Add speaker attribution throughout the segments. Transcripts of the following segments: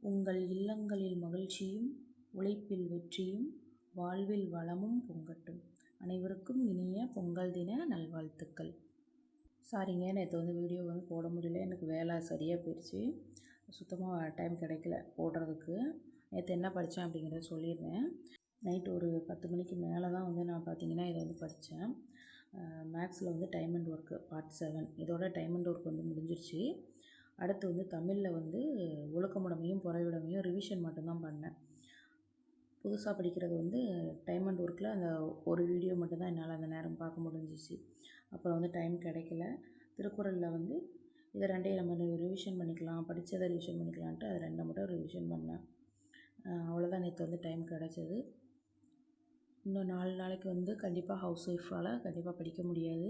Speaker 1: உங்கள் இல்லங்களில் மகிழ்ச்சியும் உழைப்பில் வெற்றியும் வாழ்வில் வளமும் பொங்கட்டும். அனைவருக்கும் இனிய பொங்கல் தின நல்வாழ்த்துக்கள். சாரிங்க, நேற்று வீடியோ போட முடியல. எனக்கு வேலை சரியாக போயிடுச்சு. சுத்தமாக டைம் கிடைக்கல போடுறதுக்கு. நேற்று என்ன படித்தேன் அப்படிங்கிறத சொல்லிடுறேன். நைட்டு ஒரு 10 மணிக்கு மேலே தான் நான் பார்த்திங்கன்னா இதை படித்தேன். மேக்ஸில் டைம் அண்ட் ஒர்க்கு பார்ட் 7 இதோட டைம் அண்ட் ஒர்க் முடிஞ்சிருச்சு. அடுத்து தமிழில் ஒழுக்கமுடைமையும் புறவிடமையும் ரிவிஷன் மட்டும்தான் பண்ணேன். புதுசாக படிக்கிறது டைம் அண்ட் ஒர்க்கில் அந்த ஒரு வீடியோ மட்டும்தான் என்னால் அந்த நேரம் பார்க்க முடிஞ்சிச்சு. அப்புறம் டைம் கிடைக்கல. திருக்குறளில் இதை ரெண்டையும் நம்ம ரிவிஷன் பண்ணிக்கலாம், படித்ததை ரிவிஷன் பண்ணிக்கலான்ட்டு அது 2 மட்டும் ரிவிஷன் பண்ணேன். அவ்வளோதான் நேற்று டைம் கிடச்சிது. இன்னும் 4 நாளைக்கு கண்டிப்பாக ஹவுஸ் ஒய்ஃபால் கண்டிப்பாக படிக்க முடியாது.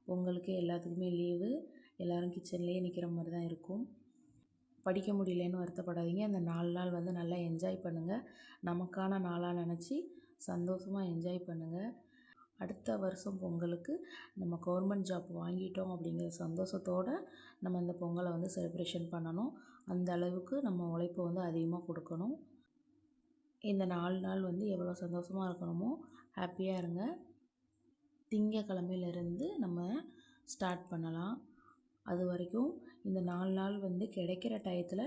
Speaker 1: பொங்கலுக்கு எல்லாத்துக்குமே லீவு. எல்லோரும் கிச்சன்லேயே நிற்கிற மாதிரி தான் இருக்கும். படிக்க முடியலன்னு வருத்தப்படாதீங்க. அந்த 4 நாள் நல்லா என்ஜாய் பண்ணுங்கள். நமக்கான நாளாக நினச்சி சந்தோஷமாக என்ஜாய் பண்ணுங்கள். அடுத்த வருஷம் பொங்கலுக்கு நம்ம கவர்மெண்ட் ஜாப் வாங்கிட்டோம் அப்படிங்கிற சந்தோஷத்தோடு நம்ம இந்த பொங்கலை செலிப்ரேஷன் பண்ணணும். அந்த அளவுக்கு நம்ம உழைப்பு அதிகமாக கொடுக்கணும். இந்த 4 நாள் எவ்வளோ சந்தோஷமாக இருக்கணுமோ ஹாப்பியாக இருங்க. திங்கக்கிழமையிலேருந்து நம்ம ஸ்டார்ட் பண்ணலாம். அது வரைக்கும் இந்த 4 நாள் கிடைக்கிற டயத்தில்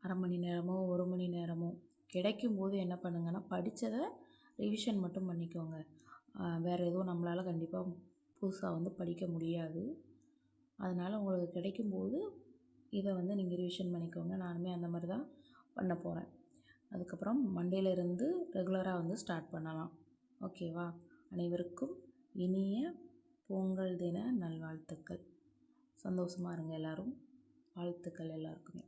Speaker 1: அரை மணி நேரமோ 1 மணி நேரமோ கிடைக்கும்போது என்ன பண்ணுங்கன்னா, படித்ததை ரிவிஷன் மட்டும் பண்ணிக்கோங்க. வேறு எதுவும் நம்மளால் கண்டிப்பாக புதுசாக படிக்க முடியாது. அதனால் உங்களுக்கு கிடைக்கும்போது இதை நீங்கள் ரிவிஷன் பண்ணிக்கோங்க. நானுமே அந்த மாதிரி தான் பண்ண போகிறேன். அதுக்கப்புறம் மண்டேலேருந்து ரெகுலராக ஸ்டார்ட் பண்ணலாம். ஓகேவா? அனைவருக்கும் இனிய பொங்கல் தின நல்வாழ்த்துக்கள். சந்தோஷமாக இருங்க எல்லோரும். வாழ்த்துக்கள் எல்லாருக்குமே.